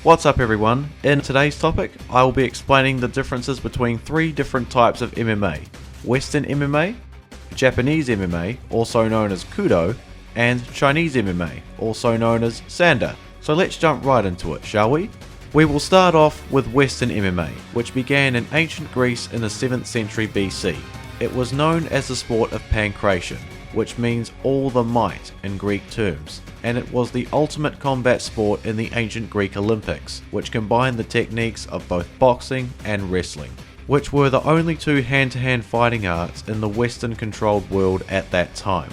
What's up everyone? In today's topic, I will be explaining the differences between three different types of MMA. Western MMA, Japanese MMA, also known as Kudo, and Chinese MMA, also known as Sanda. So let's jump right into it, shall we? We will start off with Western MMA, which began in ancient Greece in the 7th century BC. It was known as the sport of pankration, which means all the might in Greek terms, and it was the ultimate combat sport in the ancient Greek Olympics, which combined the techniques of both boxing and wrestling, which were the only two hand-to-hand fighting arts in the Western-controlled world at that time.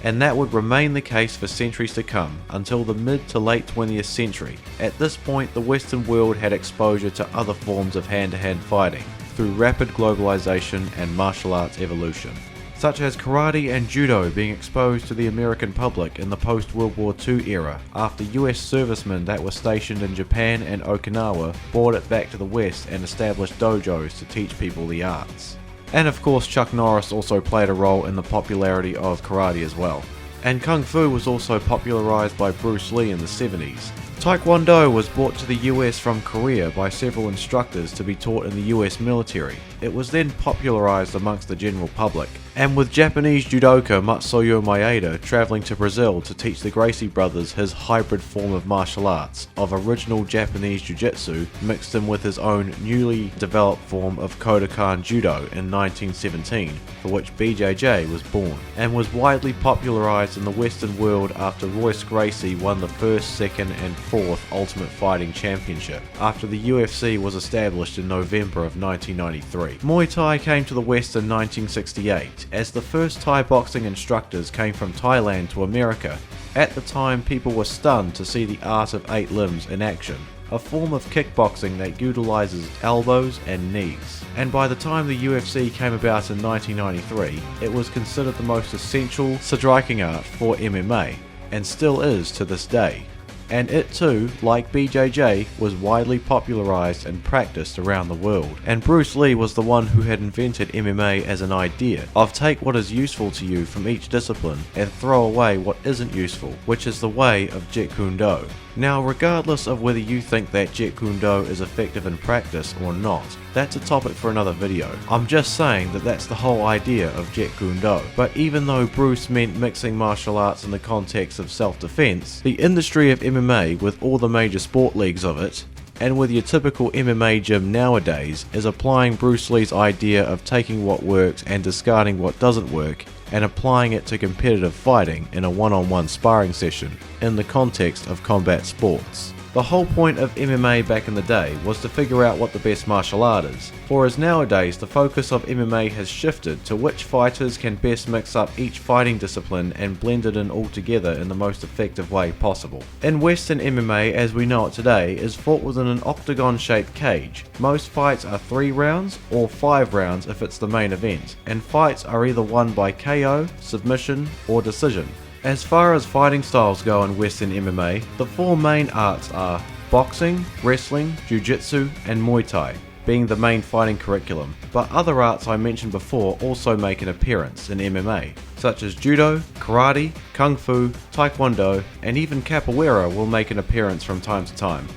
And that would remain the case for centuries to come, until the mid to late 20th century. At this point, the Western world had exposure to other forms of hand-to-hand fighting, through rapid globalization and martial arts evolution, such as karate and judo being exposed to the American public in the post-World War II era, after US servicemen that were stationed in Japan and Okinawa brought it back to the West and established dojos to teach people the arts. And of course Chuck Norris also played a role in the popularity of karate as well. And Kung Fu was also popularized by Bruce Lee in the 70s. Taekwondo was brought to the US from Korea by several instructors to be taught in the US military. It was then popularized amongst the general public, and with Japanese judoka Matsuyo Maeda traveling to Brazil to teach the Gracie brothers his hybrid form of martial arts of original Japanese jiu-jitsu mixed in with his own newly developed form of Kodokan Judo in 1917, for which BJJ was born, and was widely popularized in the Western world after Royce Gracie won the first, second and fourth Ultimate Fighting Championship, after the UFC was established in November of 1993. Muay Thai came to the West in 1968, as the first Thai boxing instructors came from Thailand to America. At the time, people were stunned to see the art of 8 limbs in action, a form of kickboxing that utilizes elbows and knees. And by the time the UFC came about in 1993, it was considered the most essential striking art for MMA, and still is to this day. And it too, like BJJ, was widely popularized and practiced around the world. And Bruce Lee was the one who had invented MMA as an idea of take what is useful to you from each discipline and throw away what isn't useful, which is the way of Jeet Kune Do. Now, regardless of whether you think that Jeet Kune Do is effective in practice or not, that's a topic for another video. I'm just saying that that's the whole idea of Jeet Kune Do. But even though Bruce meant mixing martial arts in the context of self-defense, the industry of MMA, with all the major sport leagues of it, and with your typical MMA gym nowadays, is applying Bruce Lee's idea of taking what works and discarding what doesn't work, and applying it to competitive fighting in a one-on-one sparring session in the context of combat sports. The whole point of MMA back in the day was to figure out what the best martial art is, for as nowadays the focus of MMA has shifted to which fighters can best mix up each fighting discipline and blend it in all together in the most effective way possible. In Western MMA as we know it today is fought within an octagon-shaped cage. Most fights are 3 rounds or 5 rounds if it's the main event, and fights are either won by KO, submission or decision. As far as fighting styles go in Western MMA, the 4 main arts are boxing, wrestling, jiu-jitsu and Muay Thai, being the main fighting curriculum, but other arts I mentioned before also make an appearance in MMA, such as judo, karate, kung fu, taekwondo and even capoeira will make an appearance from time to time.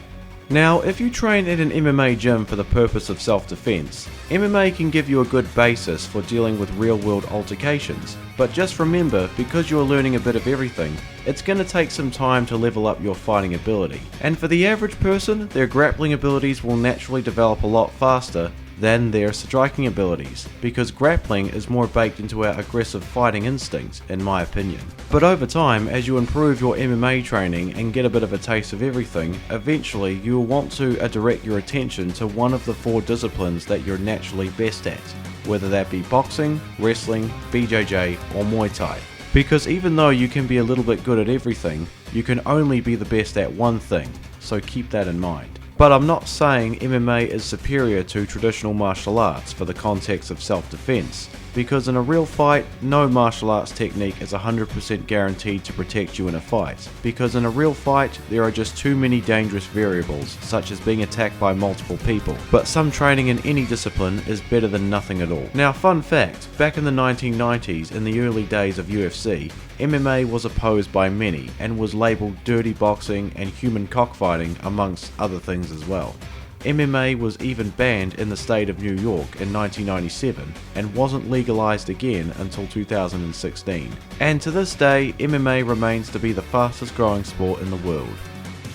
Now, if you train at an MMA gym for the purpose of self-defense, MMA can give you a good basis for dealing with real-world altercations, but just remember, because you're learning a bit of everything, it's going to take some time to level up your fighting ability. And for the average person, their grappling abilities will naturally develop a lot faster than their striking abilities, because grappling is more baked into our aggressive fighting instinct, in my opinion. But over time, as you improve your MMA training and get a bit of a taste of everything, eventually you will want to direct your attention to one of the 4 disciplines that you're naturally best at, whether that be boxing, wrestling, BJJ or Muay Thai. Because even though you can be a little bit good at everything, you can only be the best at one thing, so keep that in mind. But I'm not saying MMA is superior to traditional martial arts for the context of self-defense. because in a real fight, no martial arts technique is 100% guaranteed to protect you in a fight, because in a real fight, there are just too many dangerous variables, such as being attacked by multiple people, but some training in any discipline is better than nothing at all. Now, fun fact, back in the 1990s, in the early days of UFC, MMA was opposed by many and was labelled dirty boxing and human cockfighting amongst other things as well. MMA was even banned in the state of New York in 1997 and wasn't legalized again until 2016. And to this day, MMA remains to be the fastest growing sport in the world.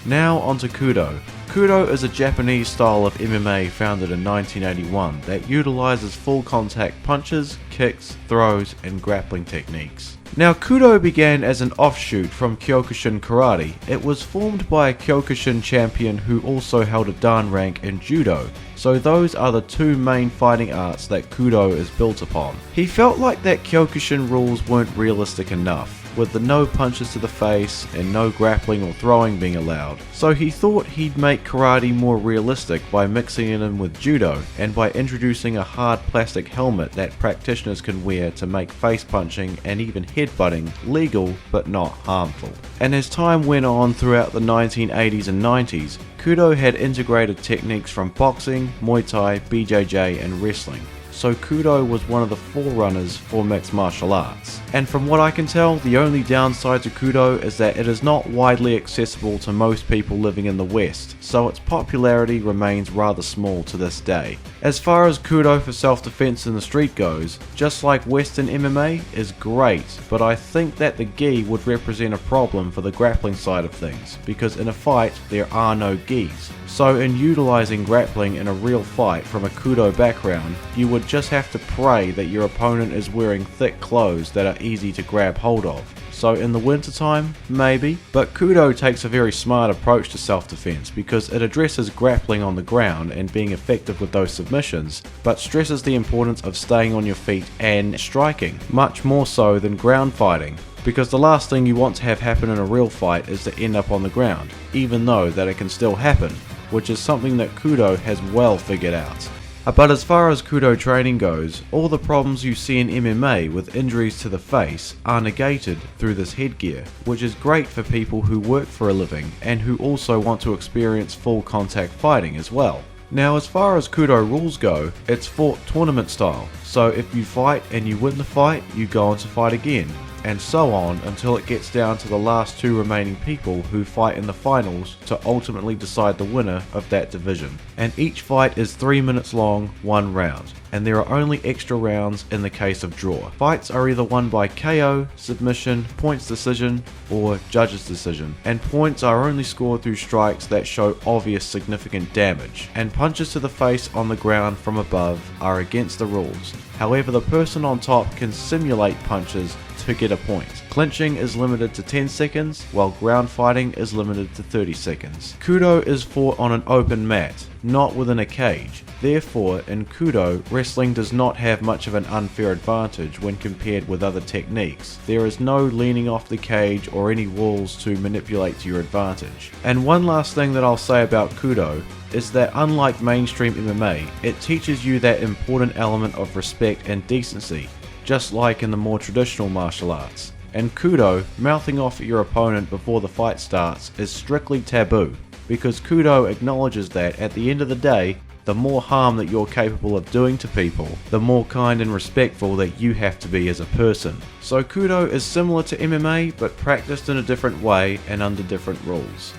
Now onto Kudo. Kudo is a Japanese style of MMA founded in 1981 that utilizes full contact punches, kicks, throws, and grappling techniques. Now, Kudo began as an offshoot from Kyokushin Karate. It was formed by a Kyokushin champion who also held a Dan rank in Judo, so those are the two main fighting arts that Kudo is built upon. He felt like that Kyokushin rules weren't realistic enough, with the no punches to the face and no grappling or throwing being allowed, so he thought he'd make karate more realistic by mixing it in with judo and by introducing a hard plastic helmet that practitioners can wear to make face punching and even headbutting legal but not harmful. And as time went on throughout the 1980s and 90s, Kudo had integrated techniques from boxing, Muay Thai, BJJ and wrestling. So Kudo was one of the forerunners for mixed martial arts. And from what I can tell, the only downside to Kudo is that it is not widely accessible to most people living in the West, so its popularity remains rather small to this day. As far as Kudo for self-defense in the street goes, just like Western MMA, is great, but I think that the gi would represent a problem for the grappling side of things, because in a fight there are no gis. So in utilizing grappling in a real fight from a Kudo background, you would just have to pray that your opponent is wearing thick clothes that are easy to grab hold of. So in the wintertime, maybe. But Kudo takes a very smart approach to self-defense because it addresses grappling on the ground and being effective with those submissions, but stresses the importance of staying on your feet and striking, much more so than ground fighting. Because the last thing you want to have happen in a real fight is to end up on the ground, even though that it can still happen, which is something that Kudo has well figured out. But as far as Kudo training goes, all the problems you see in MMA with injuries to the face are negated through this headgear, which is great for people who work for a living and who also want to experience full contact fighting as well. Now, as far as Kudo rules go, it's fought tournament style, so if you fight and you win the fight, you go on to fight again, and so on until it gets down to the last two remaining people who fight in the finals to ultimately decide the winner of that division. And each fight is 3 minutes long, 1 round, and there are only extra rounds in the case of draw. Fights are either won by KO, submission, points decision, or judge's decision, and points are only scored through strikes that show obvious significant damage, and punches to the face on the ground from above are against the rules. However, the person on top can simulate punches to get a point. Clinching is limited to 10 seconds, while ground fighting is limited to 30 seconds. Kudo is fought on an open mat, not within a cage. Therefore, in Kudo, wrestling does not have much of an unfair advantage when compared with other techniques. There is no leaning off the cage or any walls to manipulate to your advantage. And one last thing that I'll say about Kudo is that unlike mainstream MMA, it teaches you that important element of respect and decency, just like in the more traditional martial arts. And Kudo, mouthing off at your opponent before the fight starts is strictly taboo, because Kudo acknowledges that at the end of the day, the more harm that you're capable of doing to people, the more kind and respectful that you have to be as a person. So Kudo is similar to MMA, but practiced in a different way and under different rules.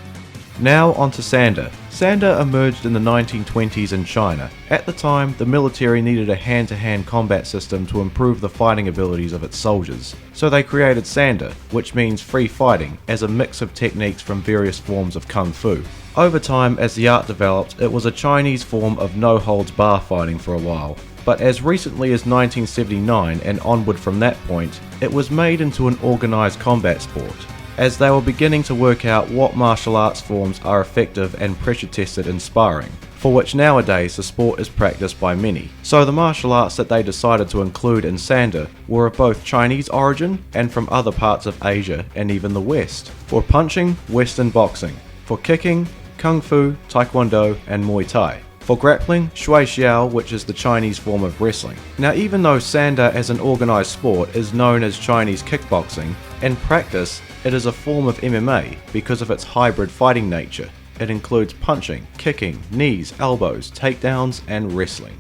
Now onto Sanda. Sanda emerged in the 1920s in China. At the time, the military needed a hand-to-hand combat system to improve the fighting abilities of its soldiers. So they created Sanda, which means free fighting, as a mix of techniques from various forms of Kung Fu. Over time, as the art developed, it was a Chinese form of no-holds-bar fighting for a while. But as recently as 1979 and onward from that point, it was made into an organized combat sport, as they were beginning to work out what martial arts forms are effective and pressure tested in sparring, for which nowadays the sport is practiced by many. So the martial arts that they decided to include in Sanda were of both Chinese origin and from other parts of Asia and even the West. For punching, Western boxing. For kicking, Kung Fu, Taekwondo and Muay Thai. For grappling, shui xiao, which is the Chinese form of wrestling. Now even though Sanda as an organized sport is known as Chinese kickboxing, in practice it is a form of MMA because of its hybrid fighting nature. It includes punching, kicking, knees, elbows, takedowns, and wrestling.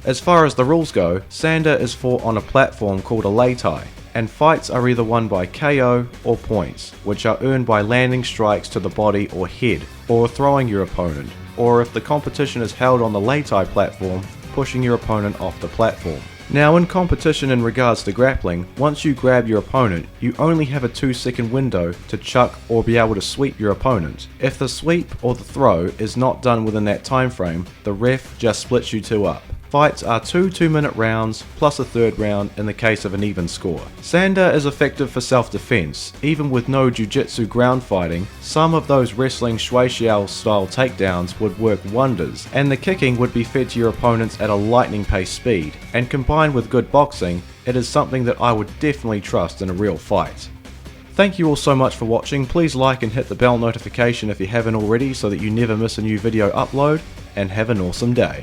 As far as the rules go, Sanda is fought on a platform called a lei tai, and fights are either won by KO or points, which are earned by landing strikes to the body or head, or throwing your opponent, or if the competition is held on the lei tai platform, pushing your opponent off the platform. Now in competition in regards to grappling, once you grab your opponent, you only have a 2-second window to chuck or be able to sweep your opponent. If the sweep or the throw is not done within that time frame, the ref just splits you two up. Fights are 2 2-minute rounds, plus a third round in the case of an even score. Sanda is effective for self-defense. Even with no jiu-jitsu ground fighting, some of those wrestling shui xiao style takedowns would work wonders, and the kicking would be fed to your opponents at a lightning pace speed, and combined with good boxing, it is something that I would definitely trust in a real fight. Thank you all so much for watching. Please like and hit the bell notification if you haven't already so that you never miss a new video upload, and have an awesome day.